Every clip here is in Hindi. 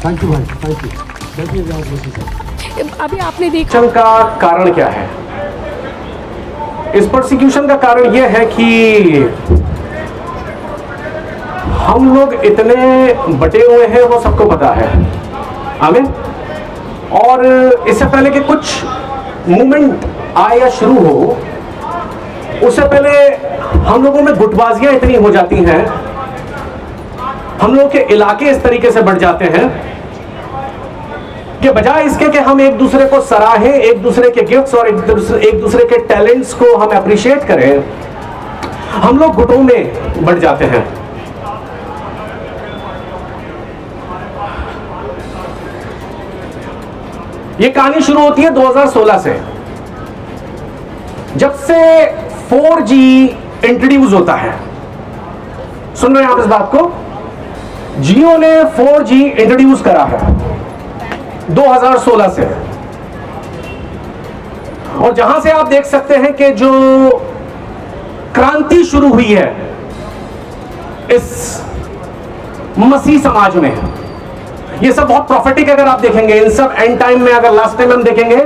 थैंक यू भाई, थैंक यू। अभी आपने देखा का कारण क्या है? इस प्रोसिक्यूशन का कारण यह है कि हम लोग इतने बटे हुए हैं, वो सबको पता है। आमीन। और इससे पहले कि कुछ मूवमेंट आए या शुरू हो, उससे पहले हम लोगों में गुटबाजियां इतनी हो जाती हैं, हम लोग के इलाके इस तरीके से बढ़ जाते हैं कि बजाय इसके कि हम एक दूसरे को सराहें, एक दूसरे के गिफ्ट्स और एक दूसरे के टैलेंट्स को हम अप्रिशिएट करें, हम लोग गुटों में बढ़ जाते हैं। ये कहानी शुरू होती है 2016 से, जब से 4G इंट्रोड्यूस होता है। सुन रहे हैं आप इस बात को? जियो ने 4G इंट्रोड्यूस करा है 2016 से, और जहां से आप देख सकते हैं कि जो क्रांति शुरू हुई है इस मसीह समाज में, ये सब बहुत प्रॉफिटिक। अगर आप देखेंगे इन सब एंड टाइम में, अगर लास्ट टाइम हम देखेंगे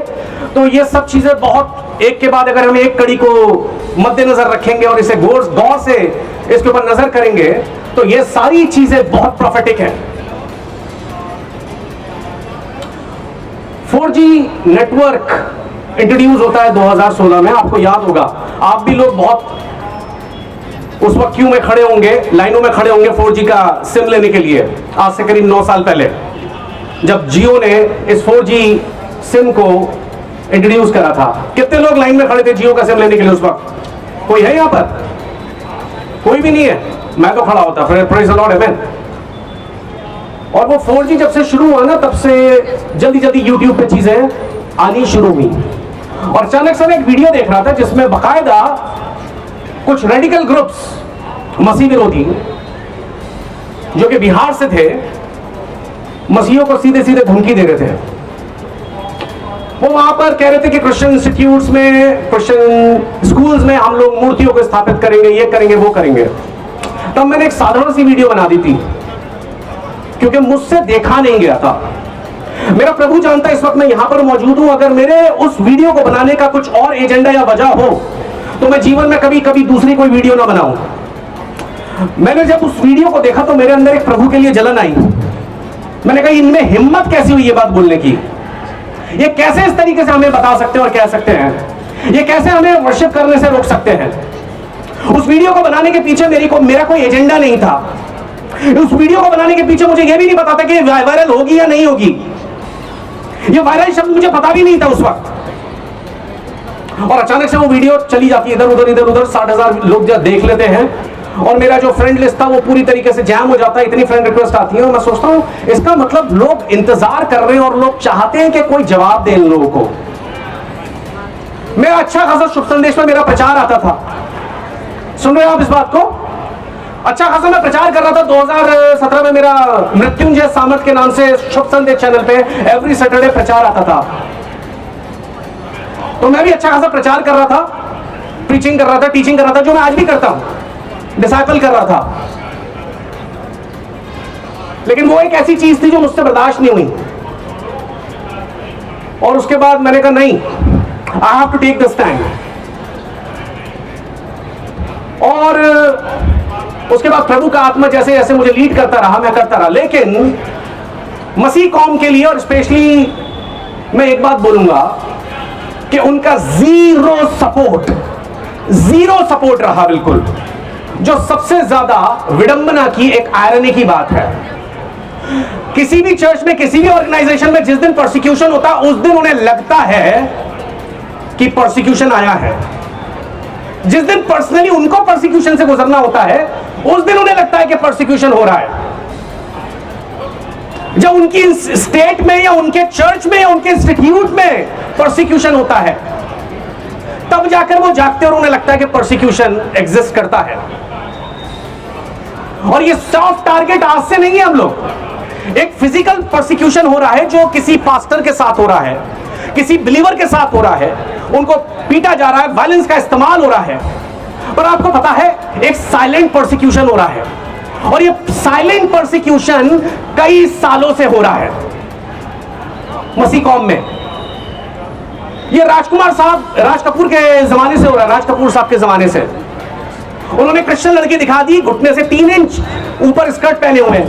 तो ये सब चीजें बहुत एक के बाद अगर हम एक कड़ी को मद्देनजर रखेंगे और इसे गौर से इसके ऊपर नजर करेंगे तो ये सारी चीजें बहुत प्रॉफिटिक हैं। 4G नेटवर्क इंट्रोड्यूस होता है 2016 में। आपको याद होगा, आप भी लोग बहुत उस वक्त क्यू में खड़े होंगे, लाइनों में खड़े होंगे 4G का सिम लेने के लिए, आज से करीब 9 साल पहले, जब जियो ने इस 4G सिम को इंट्रोड्यूस करा था। कितने लोग लाइन में खड़े थे जियो का सिम लेने के लिए उस वक्त? कोई है यहां पर? कोई भी नहीं है। मैं तो खड़ा होता। प्रेज़ द लॉर्ड, आमेन। और वो 4G जब से शुरू हुआ ना, तब से जल्दी जल्दी यूट्यूब पे चीजें आनी शुरू हुई। और अचानक से मैं एक वीडियो देख रहा था जिसमें बाकायदा कुछ रेडिकल ग्रुप्स मसीह विरोधी जो कि बिहार से थे, मसीहियों को सीधे सीधे धमकी दे रहे थे। वो वहां पर कह रहे थे कि क्रिश्चियन इंस्टीट्यूट्स में, क्रिश्चियन स्कूल्स में हम लोग मूर्तियों को स्थापित करेंगे, ये करेंगे, वो करेंगे। तब मैंने एक साधारण सी वीडियो बना दी थी, क्योंकि मुझसे देखा नहीं गया था। मेरा प्रभु जानता है इस वक्त मैं यहां पर मौजूद हूं, अगर मेरे उस वीडियो को बनाने का कुछ और एजेंडा या वजह हो तो मैं जीवन में कभी कभी दूसरी कोई वीडियो ना बनाऊं। मैंने जब उस वीडियो को देखा तो मेरे अंदर एक प्रभु के लिए जलन आई। मैंने कहा इनमें हिम्मत कैसी हुई ये बात बोलने की? ये कैसे इस तरीके से हमें बता सकते हैं और कह सकते हैं? ये कैसे हमें वर्शिप करने से रोक सकते हैं? उस वीडियो को बनाने के पीछे मेरा कोई एजेंडा नहीं था। उस वीडियो को बनाने के पीछे मुझे यह भी नहीं पता था कि वायरल होगी या नहीं होगी। ये वायरल शब्द मुझे पता भी नहीं था उस वक्त। और अचानक से वो वीडियो चली जाती है इधर उधर 60,000 लोग जब देख लेते हैं, और मेरा जो फ्रेंड लिस्ट था वो पूरी तरीके से जैम हो जाता है। इतनी फ्रेंड रिक्वेस्ट आती है और मैं सोचता हूं इसका मतलब लोग इंतजार कर रहे हैं और लोग चाहते हैं कि कोई जवाब दे इन लोगों को। मेरा अच्छा खासा शुभ संदेश में मेरा प्रचार आता था। सुन रहे हो आप इस बात को? अच्छा खासा मैं प्रचार कर रहा था। 2017 में मेरा मृत्युंजय सामर्थ के नाम से शुभ संदेश चैनल पे एवरी सैटरडे प्रचार आता था। तो मैं भी अच्छा खासा प्रचार कर रहा था, प्रीचिंग कर रहा था, टीचिंग कर रहा था, जो मैं आज भी करता हूं, डिसाइपल कर रहा था। लेकिन वो एक ऐसी चीज थी जो मुझसे बर्दाश्त नहीं हुई, और उसके बाद मैंने कहा नहीं, I have to take this stand. और उसके बाद प्रभु का आत्मा जैसे जैसे मुझे लीड करता रहा, मैं करता रहा। लेकिन मसीह कौम के लिए, और स्पेशली मैं एक बात बोलूंगा कि उनका जीरो सपोर्ट रहा, बिल्कुल। जो सबसे ज्यादा विडंबना की, एक आयरनी की बात है, किसी भी चर्च में, किसी भी ऑर्गेनाइजेशन में जिस दिन परसिक्यूशन होता है उस दिन उन्हें लगता है कि परसिक्यूशन आया है। जिस दिन पर्सनली उनको परसिक्यूशन से गुजरना होता है उस दिन उन्हें लगता है कि परसिक्यूशन हो रहा है। जब उनकी स्टेट में या उनके चर्च में या उनके इंस्टीट्यूट में परसिक्यूशन होता है तब जाकर वो जागते और उन्हें लगता है कि परसिक्यूशन एग्जिस्ट करता है। और ये सॉफ्ट टारगेट आज से नहीं है। हम लोग एक फिजिकल परसिक्यूशन हो रहा है जो किसी पास्टर के साथ हो रहा है, किसी बिलीवर के साथ हो रहा है, उनको पीटा जा रहा है, वायलेंस का इस्तेमाल हो रहा है। पर आपको पता है एक साइलेंट परसिक्यूशन हो रहा है, और ये साइलेंट परसिक्यूशन कई सालों से हो रहा है मसीह कौम में। ये राजकुमार साहब, राज कपूर के जमाने से हो रहा है, राज कपूर साहब के जमाने से। उन्होंने क्रिश्चियन लड़की दिखा दी, घुटने से 3 इंच ऊपर स्कर्ट पहने हुए,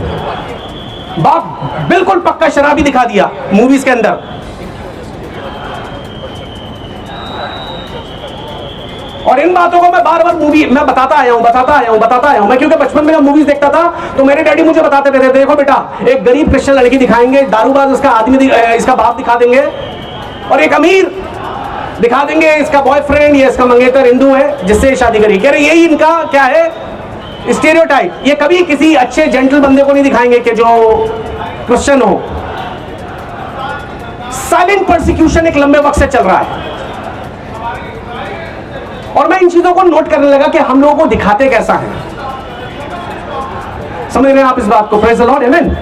बाप बिल्कुल पक्का शराबी दिखा दिया मूवीज के अंदर। और इन बातों को मैं बार बार मूवी में बताता आया हूं मैं, क्योंकि बचपन में जब मूवीज देखता था तो मेरे डैडी मुझे बताते थे, देखो बेटा एक गरीब क्रिश्चियन लड़की दिखाएंगे, दारूबाज उसका आदमी, इसका बाप दिखा देंगे, और एक अमीर दिखा देंगे, इसका बॉयफ्रेंड या इसका मंगेतर हिंदू है जिससे शादी करेगी। अरे यही इनका क्या है, स्टीरियोटाइप। ये कभी किसी अच्छे जेंटल बंदे को नहीं दिखाएंगे कि जो क्रिश्चियन हो। साइलेंट परसिक्यूशन एक लंबे वक्त से चल रहा है, और मैं इन चीजों को नोट करने लगा कि हम लोगों को दिखाते कैसा है। समझ रहे हैं आप इस बात को? प्रेज़ द लॉर्ड, आमीन।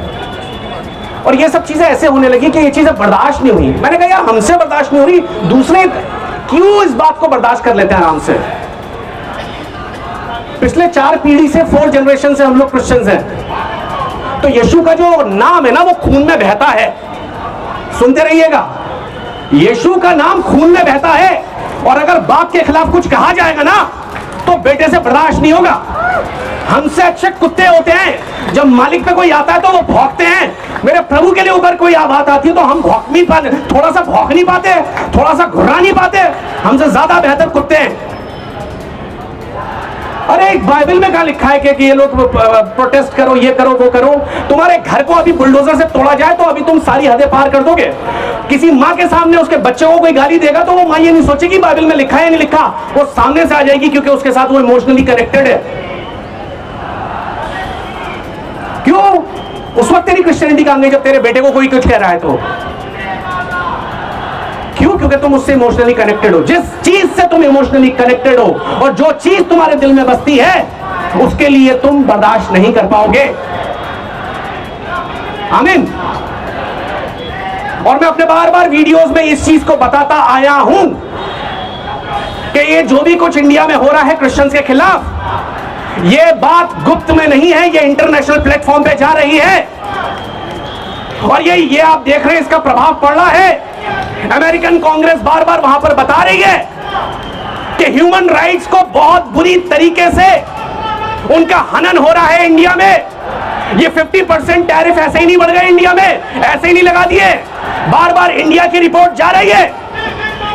और ये सब चीजें ऐसे होने लगी कि ये चीजें बर्दाश्त नहीं हुई। मैंने कहा यार हमसे बर्दाश्त नहीं हो रही, दूसरे क्यों इस बात को बर्दाश्त कर लेते हैं आराम से। पिछले 4 पीढ़ी से, 4 जनरेशन से हम लोग क्रिश्चियंस हैं, तो यीशु का जो नाम है ना वो खून में बहता है। सुनते रहिएगा, यीशु का नाम खून में बहता है, और अगर बाप के खिलाफ कुछ कहा जाएगा ना तो बेटे से बर्दाश्त नहीं होगा। हमसे अच्छे कुत्ते होते हैं, जब मालिक पे कोई आता है तो वो भौंकते हैं। मेरे प्रभु के लिए ऊपर कोई बात आती है तो हम भौंक नहीं पाते, थोड़ा सा भौंक नहीं पाते, थोड़ा सा घुरा नहीं पाते, हमसे ज्यादा बेहतर कुत्ते हैं। अरे एक बाइबल में कहा लिखा है कि ये लोग प्रोटेस्ट करो, ये करो, वो करो। तुम्हारे घर को अभी बुलडोजर से तोड़ा जाए तो अभी तुम सारी हदें पार कर दोगे। किसी माँ के सामने उसके बच्चे को कोई गाली देगा तो वो माँ ये नहीं सोचेगी बाइबल में लिखा है या नहीं लिखा, वो सामने से आ जाएगी, क्योंकि उसके साथ वो इमोशनली कनेक्टेड है। क्यों? उस वक्त तेरी क्रिश्चियनिटी काम नहीं जब तेरे बेटे को कोई कुछ कह रहा है तो। क्यों? क्योंकि तुम उससे इमोशनली कनेक्टेड हो। जिस चीज से तुम इमोशनली कनेक्टेड हो और जो चीज तुम्हारे दिल में बसती है उसके लिए तुम बर्दाश्त नहीं कर पाओगे। आमीन। और मैं अपने बार बार वीडियोस में इस चीज को बताता आया हूं कि ये जो भी कुछ इंडिया में हो रहा है क्रिश्चियंस के खिलाफ, ये बात गुप्त में नहीं है, ये इंटरनेशनल प्लेटफॉर्म पे जा रही है। और ये आप देख रहे हैं, इसका प्रभाव पड़ रहा है। अमेरिकन कांग्रेस बार बार वहां पर बता रही है कि ह्यूमन राइट्स को बहुत बुरी तरीके से उनका हनन हो रहा है इंडिया में। ये 50% टैरिफ ऐसे ही नहीं बढ़ गए इंडिया में, ऐसे ही नहीं लगा दिए। बार बार इंडिया की रिपोर्ट जा रही है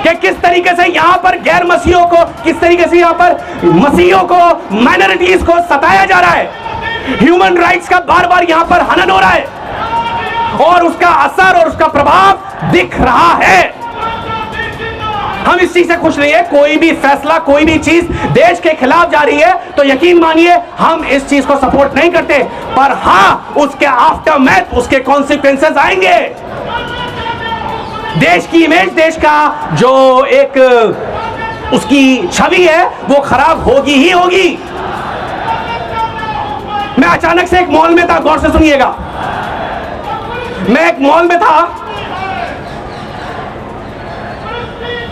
कि किस तरीके से यहां पर गैर मसीहों को, किस तरीके से यहां पर मसीहों को, माइनॉरिटीज को सताया जा रहा है। ह्यूमन राइट्स का बार बार यहां पर हनन हो रहा है, और उसका असर और उसका प्रभाव दिख रहा है। हम इस चीज से खुश नहीं है। कोई भी फैसला, कोई भी चीज देश के खिलाफ जा रही है तो यकीन मानिए हम इस चीज को सपोर्ट नहीं करते, पर हां उसके आफ्टर मैथ, उसके कॉन्सिक्वेंसेस आएंगे। देश की इमेज, देश का जो एक उसकी छवि है वो खराब होगी ही होगी। मैं अचानक से एक मॉल में था, गौर से सुनिएगा। मैं एक मॉल में था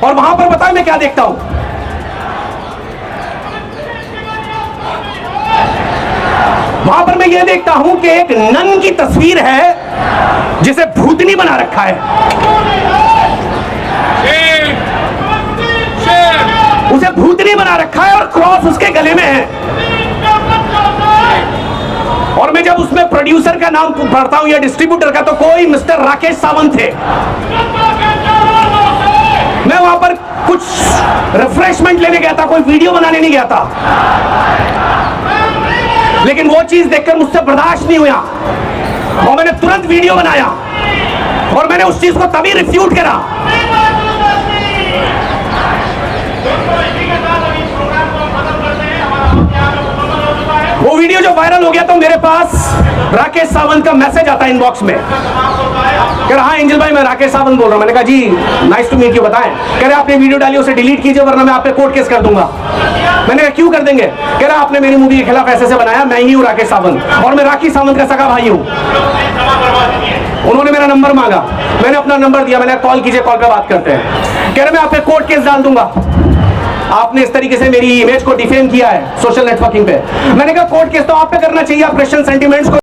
और वहां पर बताएं मैं क्या देखता हूं। वहां पर मैं यह देखता हूं कि एक नन की तस्वीर है जिसे भूतनी बना रखा है। उसे भूतनी बना रखा है और क्रॉस उसके गले में है। और मैं जब उसमें प्रोड्यूसर का नाम पढ़ता हूं या डिस्ट्रीब्यूटर का, तो कोई मिस्टर राकेश सावंत थे। मैं वहां पर कुछ रिफ्रेशमेंट लेने गया था, कोई वीडियो बनाने नहीं गया था, लेकिन वो चीज देखकर मुझसे बर्दाश्त नहीं हुआ और मैंने तुरंत वीडियो बनाया और मैंने उस चीज को तभी रिफ्यूट करा। वो वीडियो जो वायरल हो गया तो मेरे पास राकेश सावंत का मैसेज आता है इनबॉक्स में, कह रहा हाँ एंजल भाई मैं राकेश सावंत बोल रहा हूं। मैंने कहा जी नाइस टू मीट यू, बताएं। कह रहे आपने वीडियो डाली उसे डिलीट कीजिए वरना मैं आप पे कोर्ट केस कर दूंगा। मैंने कहा क्यों कर देंगे? कह रहा आपने मेरी मूवी के खिलाफ ऐसे बनाया, मैं ही हूँ राकेश सावंत और मैं राकेश सावंत का सगा भाई हूँ। उन्होंने मेरा नंबर मांगा, मैंने अपना नंबर दिया, मैंने कॉल कीजिए, कॉल पे बात करते हैं। कह रहे मैं आप पे कोर्ट केस डाल दूंगा। आपने इस तरीके से मेरी इमेज को डिफेम किया है सोशल नेटवर्किंग पे। मैंने कहा कोर्ट केस तो आप पे करना चाहिए, आप क्रिश्चियन सेंटिमेंट्स को